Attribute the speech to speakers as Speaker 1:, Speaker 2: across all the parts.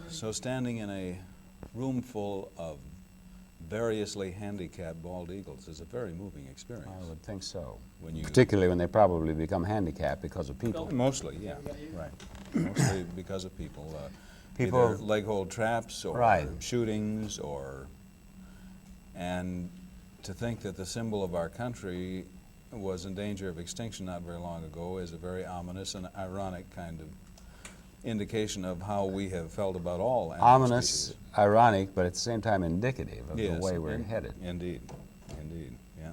Speaker 1: So standing in a room full of variously handicapped bald eagles is a very moving experience.
Speaker 2: I would think so.
Speaker 1: When you
Speaker 2: Particularly when they probably become handicapped because of people.
Speaker 1: Mostly, yeah, right. Mostly because of people.
Speaker 2: People
Speaker 1: either leg hold traps or
Speaker 2: right.
Speaker 1: shootings and to think that the symbol of our country was in danger of extinction not very long ago is a very ominous and ironic kind of indication of how we have felt about all animal
Speaker 2: ominous,
Speaker 1: species.
Speaker 2: ironic, but at the same time indicative of
Speaker 1: Yes,
Speaker 2: the way we're headed.
Speaker 1: Indeed, indeed, yeah.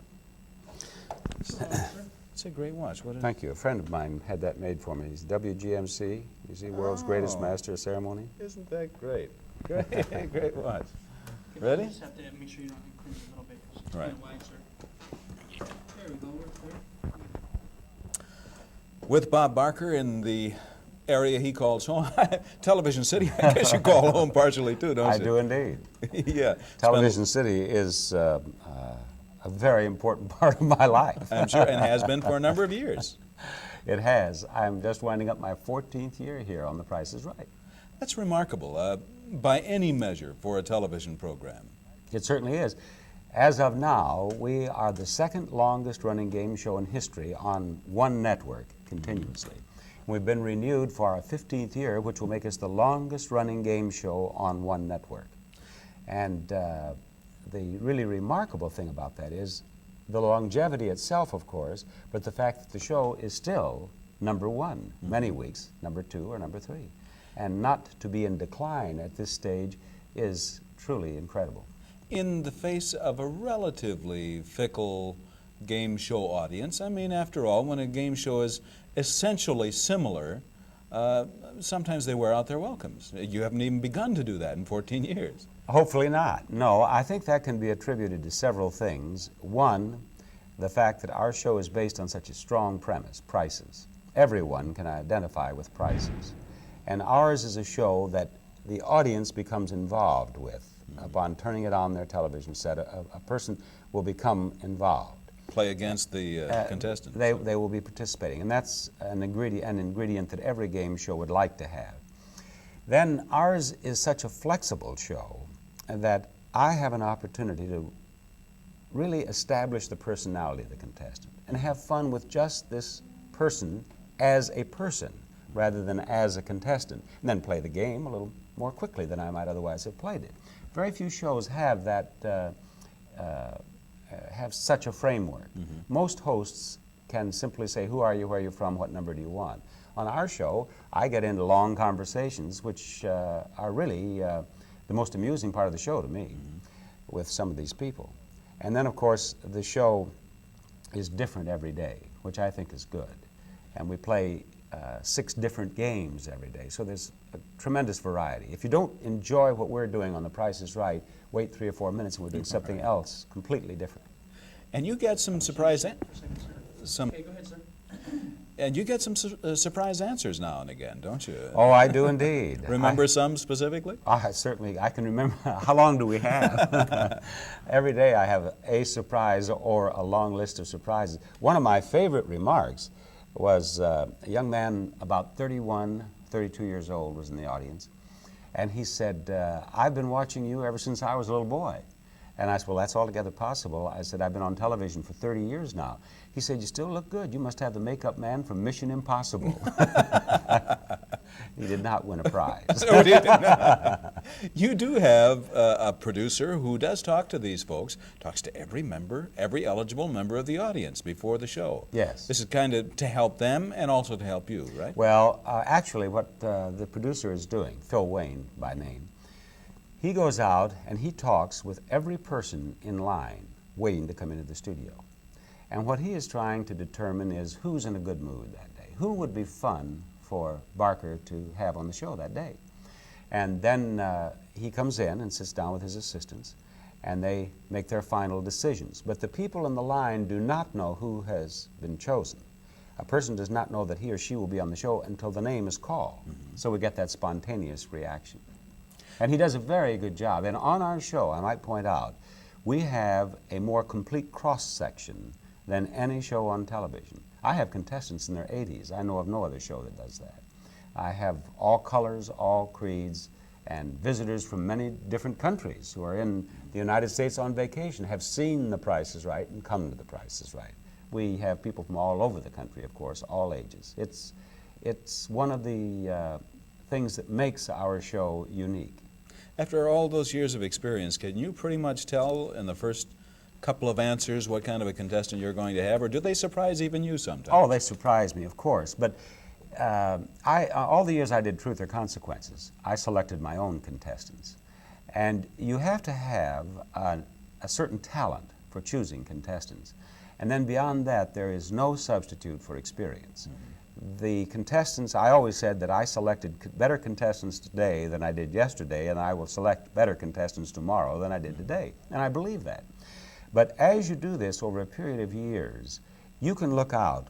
Speaker 1: It's a great watch.
Speaker 2: Thank you. A friend of mine had that made for me. He's WGMC. You see, world's greatest master of ceremony.
Speaker 1: Isn't that great? Great, great watch. Ready?
Speaker 3: You just have to make sure you don't encroach a little bit. It's
Speaker 1: Right.
Speaker 3: kind of wide, sir. There we go. We're clear.
Speaker 1: With Bob Barker in the area he calls home, Television City, I guess you call home partially too, don't you?
Speaker 2: I do indeed.
Speaker 1: Yeah.
Speaker 2: Television City is a very important part of my life.
Speaker 1: I'm sure, and has been for a number of years.
Speaker 2: It has. I'm just winding up my 14th year here on The Price is Right.
Speaker 1: That's remarkable, by any measure, for a television program.
Speaker 2: It certainly is. As of now, we are the second longest running game show in history on one network continuously. We've been renewed for our 15th year, which will make us the longest running game show on one network. And the really remarkable thing about that is the longevity itself, of course, but the fact that the show is still number one, many weeks, number two or number three. And not to be in decline at this stage is truly incredible.
Speaker 1: In the face of a relatively fickle game show audience, I mean, after all, when a game show is essentially similar, sometimes they wear out their welcomes. You haven't even begun to do that in 14 years.
Speaker 2: Hopefully not. No, I think that can be attributed to several things. One, the fact that our show is based on such a strong premise, prices. Everyone can identify with prices. And ours is a show that the audience becomes involved with. Upon turning it on their television set, a person will become involved.
Speaker 1: Play against the contestants.
Speaker 2: They will be participating, and that's an ingredient that every game show would like to have. Then ours is such a flexible show that I have an opportunity to really establish the personality of the contestant and have fun with just this person as a person rather than as a contestant, and then play the game a little more quickly than I might otherwise have played it. Very few shows have that, have such a framework. Most hosts can simply say, who are you, where are you from, what number do you want? On our show, I get into long conversations, which are really the most amusing part of the show to me, with some of these people. And then, of course, the show is different every day, which I think is good. And we play 6 different games every day, so there's a tremendous variety. If you don't enjoy what we're doing on The Price is Right, wait 3 or 4 minutes and we're doing something else completely different.
Speaker 1: And you get some surprise,
Speaker 3: Okay, go ahead, sir.
Speaker 1: and you get some surprise answers now and again, don't you?
Speaker 2: Oh, I do indeed.
Speaker 1: Remember some specifically?
Speaker 2: I certainly, I can remember. How long do we have? Every day I have a surprise or a long list of surprises. One of my favorite remarks was a young man about 31, 32 years old was in the audience, and he said, I've been watching you ever since I was a little boy. And I said, well, that's altogether possible. I said, I've been on television for 30 years now. He said, you still look good. You must have the makeup man from Mission Impossible. He did not win a prize.
Speaker 1: No, he did not. You do have a producer who does talk to these folks, talks to every member, every eligible member of the audience before the show.
Speaker 2: Yes.
Speaker 1: This is kind of to help them and also to help you, right?
Speaker 2: Well, actually what the producer is doing, Phil Wayne by name, he goes out and he talks with every person in line waiting to come into the studio. And what he is trying to determine is who's in a good mood that day, who would be fun for Barker to have on the show that day. And then he comes in and sits down with his assistants, and they make their final decisions. But the people in the line do not know who has been chosen. A person does not know that he or she will be on the show until the name is called. So we get that spontaneous reaction. And he does a very good job. And on our show, I might point out, we have a more complete cross-section than any show on television. I have contestants in their 80s. I know of no other show that does that. I have all colors, all creeds, and visitors from many different countries who are in the United States on vacation have seen The Price is Right and come to The Price is Right. We have people from all over the country, of course, all ages. It's one of the things that makes our show unique.
Speaker 1: After all those years of experience, can you pretty much tell in the first couple of answers what kind of a contestant you're going to have, or do they surprise even you sometimes?
Speaker 2: Oh, they surprise me, of course. But all the years I did Truth or Consequences, I selected my own contestants. And you have to have a certain talent for choosing contestants. And then beyond that, there is no substitute for experience. The contestants, I always said that I selected better contestants today than I did yesterday, and I will select better contestants tomorrow than I did today. And I believe that. But as you do this over a period of years, you can look out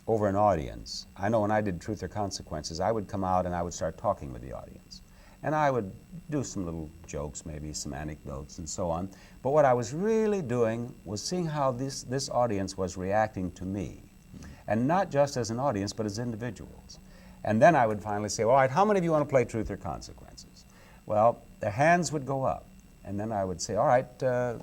Speaker 2: over an audience. I know when I did Truth or Consequences, I would come out and I would start talking with the audience. And I would do some little jokes, maybe some anecdotes and so on. But what I was really doing was seeing how this audience was reacting to me. And not just as an audience, but as individuals. And then I would finally say, all right, how many of you want to play Truth or Consequences? Well, their hands would go up. And then I would say, all right,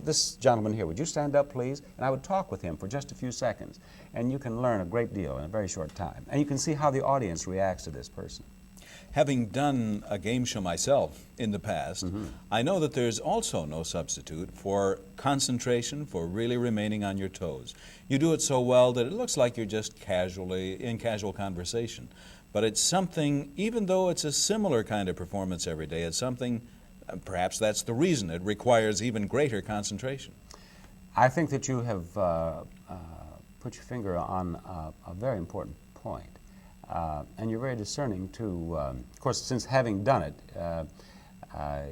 Speaker 2: this gentleman here, would you stand up, please? And I would talk with him for just a few seconds. And you can learn a great deal in a very short time. And you can see how the audience reacts to this person.
Speaker 1: Having done a game show myself in the past, I know that there's also no substitute for concentration, for really remaining on your toes. You do it so well that it looks like you're just in casual conversation. But it's something, even though it's a similar kind of performance every day, it's something, perhaps that's the reason, it requires even greater concentration.
Speaker 2: I think that you have put your finger on a very important point. And you're very discerning too. Of course, since having done it,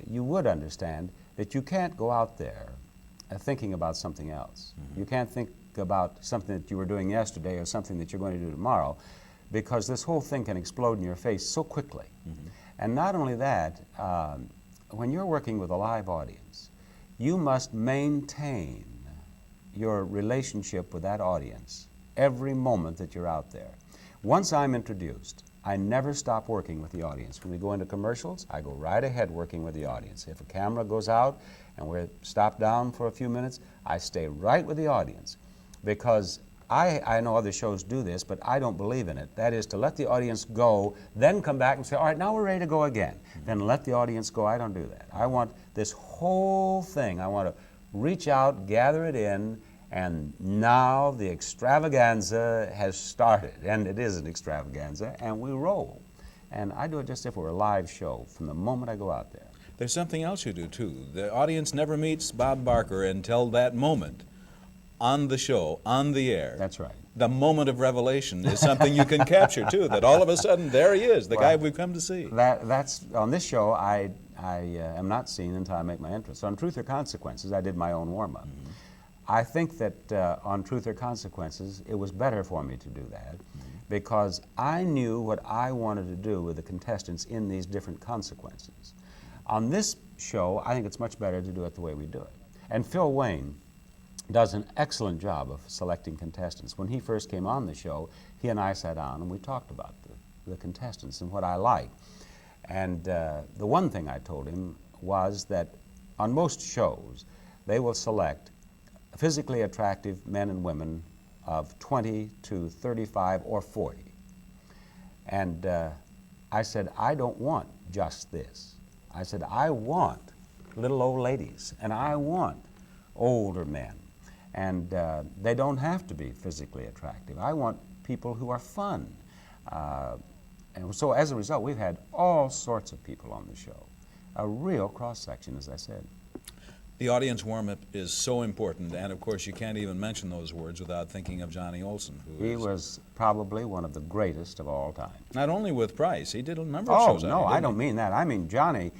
Speaker 2: you would understand that you can't go out there thinking about something else. You can't think about something that you were doing yesterday or something that you're going to do tomorrow, because this whole thing can explode in your face so quickly. And not only that, when you're working with a live audience, you must maintain your relationship with that audience every moment that you're out there. Once I'm introduced, I never stop working with the audience. When we go into commercials, I go right ahead working with the audience. If a camera goes out and we're stopped down for a few minutes, I stay right with the audience, because I know other shows do this, but I don't believe in it. That is to let the audience go, then come back and say, all right, now we're ready to go again. Then let the audience go. I don't do that. I want this whole thing, I want to reach out, gather it in, and now the extravaganza has started, and it is an extravaganza, and we roll. And I do it just if it were a live show from the moment I go out there.
Speaker 1: There's something else you do too. The audience never meets Bob Barker until that moment on the show, on the air.
Speaker 2: That's right.
Speaker 1: The moment of revelation is something you can capture too, that all of a sudden there he is, the guy we've come to see.
Speaker 2: That's on this show, I am not seen until I make my entrance. On Truth or Consequences, I did my own warm-up. I think that on Truth or Consequences, it was better for me to do that, because I knew what I wanted to do with the contestants in these different consequences. On this show, I think it's much better to do it the way we do it. And Phil Wayne does an excellent job of selecting contestants. When he first came on the show, he and I sat down and we talked about the contestants and what I like. And the one thing I told him was that on most shows, they will select physically attractive men and women of 20 to 35 or 40. And I said, I don't want just this. I said, I want little old ladies, and I want older men. And they don't have to be physically attractive. I want people who are fun. And so as a result, we've had all sorts of people on the show. A real cross-section, as I said.
Speaker 1: The audience warm-up is so important, and of course you can't even mention those words without thinking of Johnny Olson.
Speaker 2: He was probably one of the greatest of all time.
Speaker 1: Not only with Price, he did a number of shows.
Speaker 2: Oh, no, I don't mean that. I mean Johnny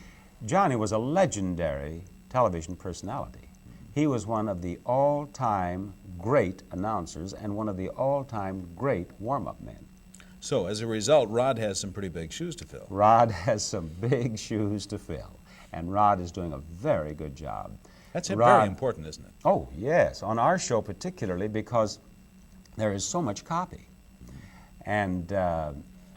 Speaker 2: was a legendary television personality. He was one of the all-time great announcers and one of the all-time great warm-up men.
Speaker 1: So, as a result, Rod has some pretty big shoes to fill.
Speaker 2: Rod has some big shoes to fill, and Rod is doing a very good job.
Speaker 1: That's very important, isn't it?
Speaker 2: Oh, yes, on our show particularly, because there is so much copy. And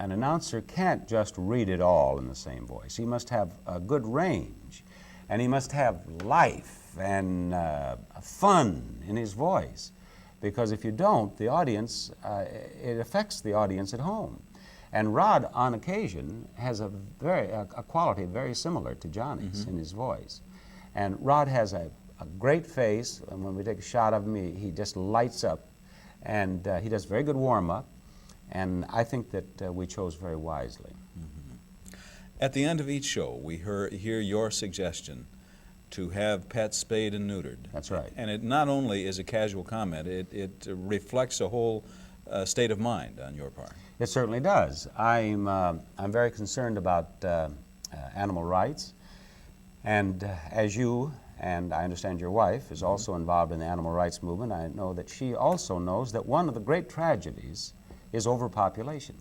Speaker 2: an announcer can't just read it all in the same voice. He must have a good range, and he must have life and fun in his voice, because if you don't, the audience, it affects the audience at home. And Rod, on occasion, has a quality very similar to Johnny's in his voice. And Rod has a great face, and when we take a shot of him, he just lights up, and he does very good warm-up, and I think that we chose very wisely.
Speaker 1: At the end of each show, we hear your suggestion to have pets spayed and neutered.
Speaker 2: That's right.
Speaker 1: And it not only is a casual comment, it reflects a whole state of mind on your part.
Speaker 2: It certainly does. I'm very concerned about animal rights, and as you and I understand your wife is also involved in the animal rights movement, I know that she also knows that one of the great tragedies is overpopulation.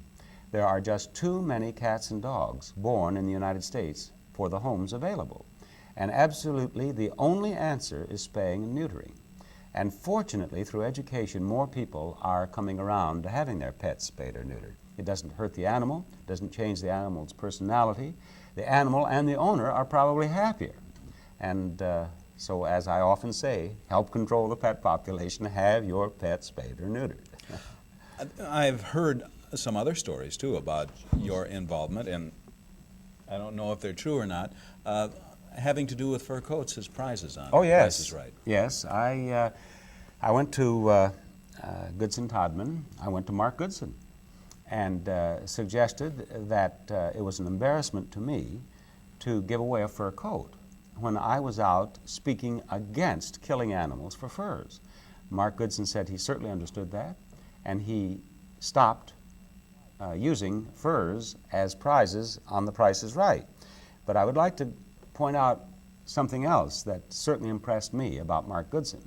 Speaker 2: There are just too many cats and dogs born in the United States for the homes available. And absolutely the only answer is spaying and neutering. And fortunately, through education, more people are coming around to having their pets spayed or neutered. It doesn't hurt the animal, doesn't change the animal's personality. The animal and the owner are probably happier. And so, as I often say, help control the pet population, have your pet spayed or neutered.
Speaker 1: I've heard some other stories, too, about your involvement, and I don't know if they're true or not, having to do with fur coats as prizes on
Speaker 2: Oh, yes.
Speaker 1: Price is Right.
Speaker 2: Yes, I went to Goodson Todman. I went to Mark Goodson and suggested that it was an embarrassment to me to give away a fur coat when I was out speaking against killing animals for furs. Mark Goodson said he certainly understood that, and he stopped using furs as prizes on The Price is Right. But I would like to point out something else that certainly impressed me about Mark Goodson,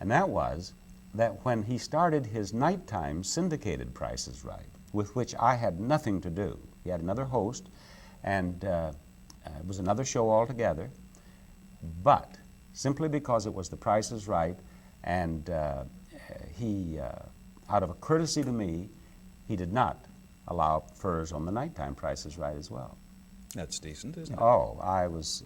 Speaker 2: and that was that when he started his nighttime syndicated Price is Right, with which I had nothing to do, he had another host, and it was another show altogether, but simply because it was The Price is Right, and he, out of a courtesy to me, he did not allow furs on the nighttime Price is Right as well.
Speaker 1: That's decent, isn't it?
Speaker 2: Oh, I was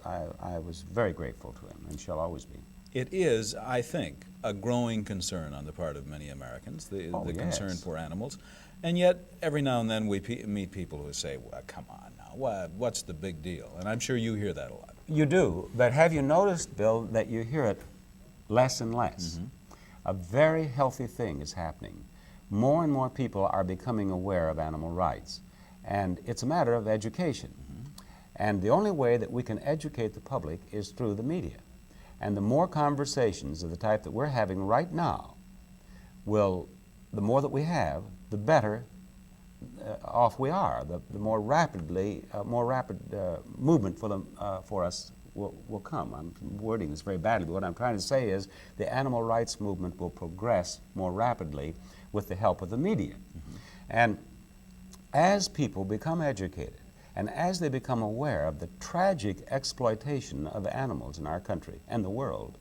Speaker 2: very grateful to him, and shall always be.
Speaker 1: It is, I think, a growing concern on the part of many Americans, the concern
Speaker 2: yes.
Speaker 1: for animals. And yet, every now and then we meet people who say, well, come on now, what's the big deal? And I'm sure you hear that a lot.
Speaker 2: You do, but have you noticed, Bill, that you hear it less and less? A very healthy thing is happening. More and more people are becoming aware of animal rights, and it's a matter of education. And the only way that we can educate the public is through the media. And the more conversations of the type that we're having right now, the more that we have, the better off we are. The more rapid movement for us will come. I'm wording this very badly, but what I'm trying to say is the animal rights movement will progress more rapidly with the help of the media. And as people become educated, and as they become aware of the tragic exploitation of animals in our country and the world,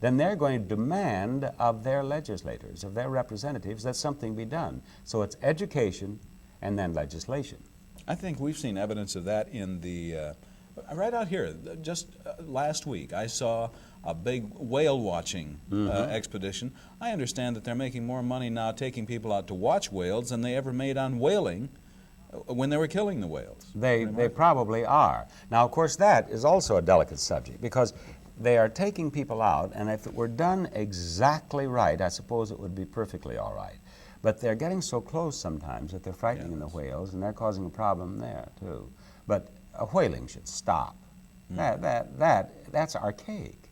Speaker 2: then they're going to demand of their legislators, of their representatives, that something be done. So it's education and then legislation.
Speaker 1: I think we've seen evidence of that in the, right out here, just last week, I saw a big whale watching expedition. I understand that they're making more money now taking people out to watch whales than they ever made on whaling when they were killing the whales.
Speaker 2: They probably are. Now, of course, that is also a delicate subject, because they are taking people out, and if it were done exactly right, I suppose it would be perfectly all right. But they're getting so close sometimes that they're frightening the whales, and they're causing a problem there, too. But whaling should stop. That's archaic.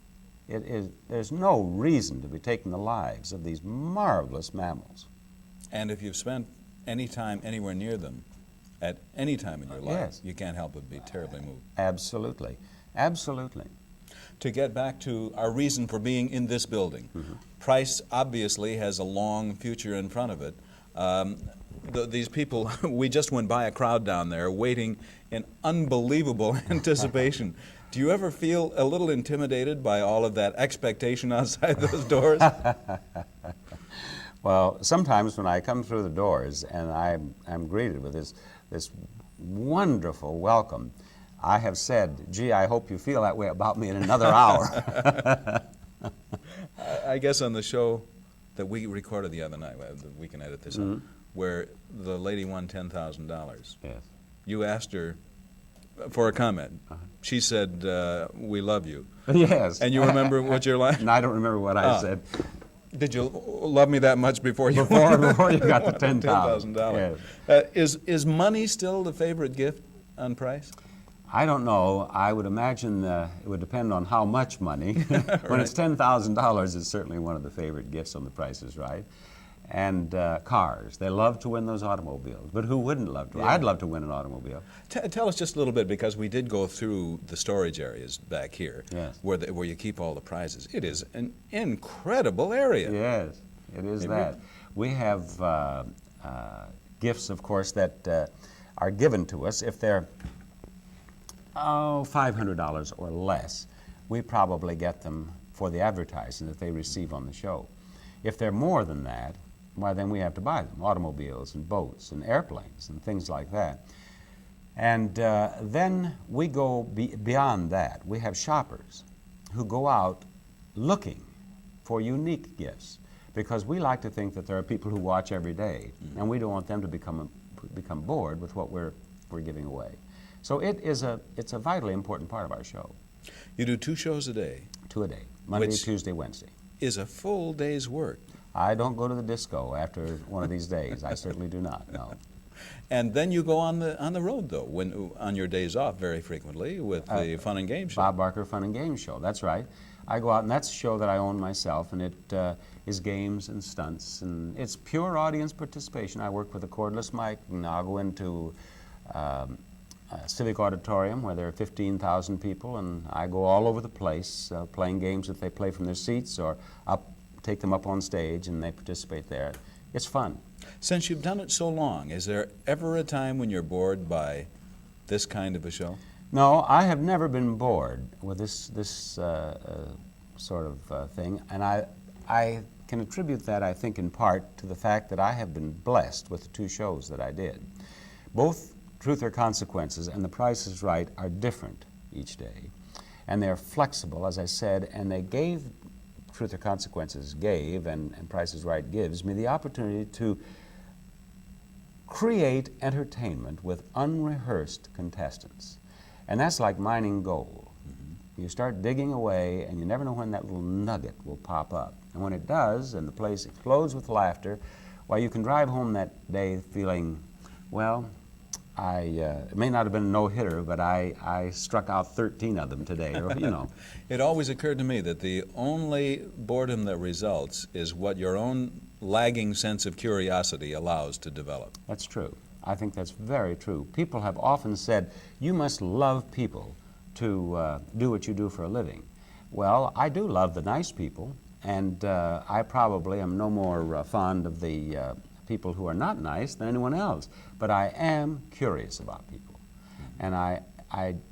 Speaker 2: There's no reason to be taking the lives of these marvelous mammals.
Speaker 1: And if you've spent any time anywhere near them, at any time in your life,
Speaker 2: yes.
Speaker 1: you can't help but be terribly moved.
Speaker 2: Absolutely. Absolutely.
Speaker 1: To get back to our reason for being in this building, Price obviously has a long future in front of it. These people, we just went by a crowd down there waiting in unbelievable anticipation. Do you ever feel a little intimidated by all of that expectation outside those doors?
Speaker 2: Well, sometimes when I come through the doors and I'm greeted with this this wonderful welcome. I have said, gee, I hope you feel that way about me in another hour.
Speaker 1: I guess on the show that we recorded the other night, we can edit this up, where the lady won $10,000.
Speaker 2: Yes.
Speaker 1: You asked her for a comment. She said, "We love you."
Speaker 2: Yes.
Speaker 1: And you remember what your line?
Speaker 2: No, I don't remember what I said.
Speaker 1: Did you love me that much before you
Speaker 2: Before you got the $10,000.
Speaker 1: $10,000. Is money still the favorite gift on Price?
Speaker 2: I don't know. I would imagine it would depend on how much money. When it's $10,000, it's certainly one of the favorite gifts on The Price is Right. And cars. They love to win those automobiles. But who wouldn't love to?
Speaker 1: Yeah.
Speaker 2: I'd love to win an automobile.
Speaker 1: Tell us just a little bit, because we did go through the storage areas back here,
Speaker 2: Yes.
Speaker 1: where you keep all the prizes. It is an incredible area.
Speaker 2: Yes, it is that. We have gifts, of course, that are given to us. If they're $500 or less, we probably get them for the advertising that they receive on the show. If they're more than that, why, then we have to buy them, automobiles and boats and airplanes and things like that. And then we go beyond that. We have shoppers who go out looking for unique gifts, because we like to think that there are people who watch every day, and we don't want them to become bored with what we're giving away. So it's a vitally important part of our show.
Speaker 1: You do 2 shows a day.
Speaker 2: 2 a day, Monday,
Speaker 1: Which
Speaker 2: Tuesday, Wednesday.
Speaker 1: is a full day's work.
Speaker 2: I don't go to the disco after one of these days. I certainly do not, no.
Speaker 1: And then you go on the road, though, on your days off, very frequently with the Fun and Game Show.
Speaker 2: Bob Barker Fun and Game Show, that's right. I go out, and that's a show that I own myself, and it is games and stunts, and it's pure audience participation. I work with a cordless mic, and I'll go into a civic auditorium where there are 15,000 people, and I go all over the place playing games that they play from their seats, or take them up on stage and they participate there. It's fun.
Speaker 1: Since you've done it so long, is there ever a time when you're bored by this kind of a show?
Speaker 2: No, I have never been bored with this sort of thing, and I can attribute that, I think, in part to the fact that I have been blessed with the 2 shows that I did. Both Truth or Consequences and The Price is Right are different each day, and they're flexible, as I said, and they gave, Truth or Consequences gave, and Price is Right gives me the opportunity to create entertainment with unrehearsed contestants. And that's like mining gold. You start digging away, and you never know when that little nugget will pop up. And when it does, and the place explodes with laughter, why, you can drive home that day feeling, well, it may not have been a no-hitter, but I struck out 13 of them today, or, you know.
Speaker 1: It always occurred to me that the only boredom that results is what your own lagging sense of curiosity allows to develop.
Speaker 2: That's true. I think that's very true. People have often said, you must love people to do what you do for a living. Well, I do love the nice people, and I probably am no more fond of the people who are not nice than anyone else. But I am curious about people. And I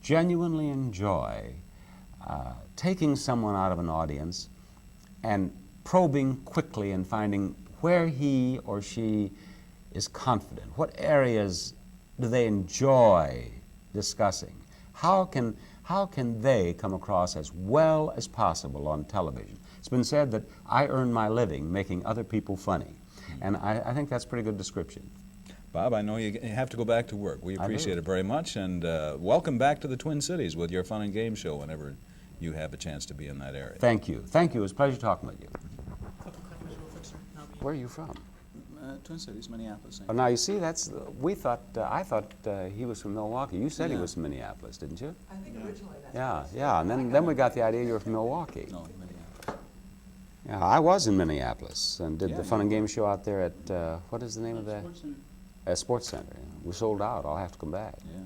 Speaker 2: genuinely enjoy taking someone out of an audience and probing quickly and finding where he or she is confident. What areas do they enjoy discussing? How can they come across as well as possible on television? It's been said that I earn my living making other people funny. And I think that's a pretty good description.
Speaker 1: Bob, I know you have to go back to work. We appreciate it very much, and welcome back to the Twin Cities with your Fun and Game Show whenever you have a chance to be in that area.
Speaker 2: Thank you. Thank you. It was a pleasure talking with you.
Speaker 3: Couple questions real quick, sir. Now,
Speaker 2: Where are you from?
Speaker 1: Twin Cities, Minneapolis.
Speaker 2: Oh, now you see, I thought he was from Milwaukee. You said he was from Minneapolis, didn't you?
Speaker 4: I think originally that's
Speaker 2: Yeah,
Speaker 4: what it
Speaker 2: yeah.
Speaker 4: said.
Speaker 2: And then we got the idea you were from Milwaukee.
Speaker 1: No, Minneapolis.
Speaker 2: Yeah, I was in Minneapolis and did
Speaker 1: Yeah,
Speaker 2: the Fun and Game Show out there at what is the name of that?
Speaker 3: Sports Center.
Speaker 2: Sports Center. We sold out. I'll have to come back.
Speaker 1: Yeah.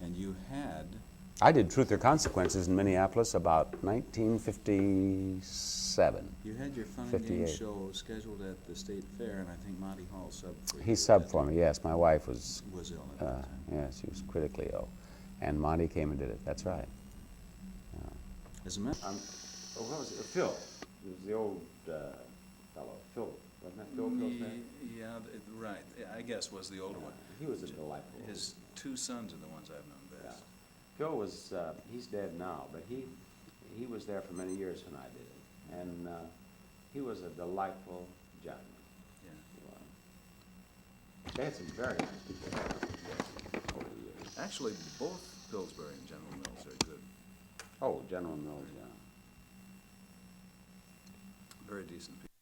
Speaker 1: And you had...
Speaker 2: I did Truth or Consequences in Minneapolis about 1957.
Speaker 1: You had your Fun and Game
Speaker 2: 58.
Speaker 1: Show scheduled at the State Fair, and I think Monty Hall subbed for you.
Speaker 2: He subbed for me, yes. My wife was
Speaker 1: Was ill at that time.
Speaker 2: yes, she was critically ill. And Monty came and did it. That's right.
Speaker 1: As a matter...
Speaker 2: What was it? Phil. It was the old fellow, Phil. Wasn't that Phil Pillsbury?
Speaker 1: Yeah, right. Yeah, I guess was the older one.
Speaker 2: He was a delightful.
Speaker 1: His two sons are the ones I've known best.
Speaker 2: Phil was, he's dead now, but he was there for many years when I did it. And he was a delightful gentleman.
Speaker 1: Yeah.
Speaker 2: They had some very nice people there over the years.
Speaker 1: Actually, both Pillsbury and General Mills are good.
Speaker 2: Oh, General Mills, yeah.
Speaker 1: Very decent people.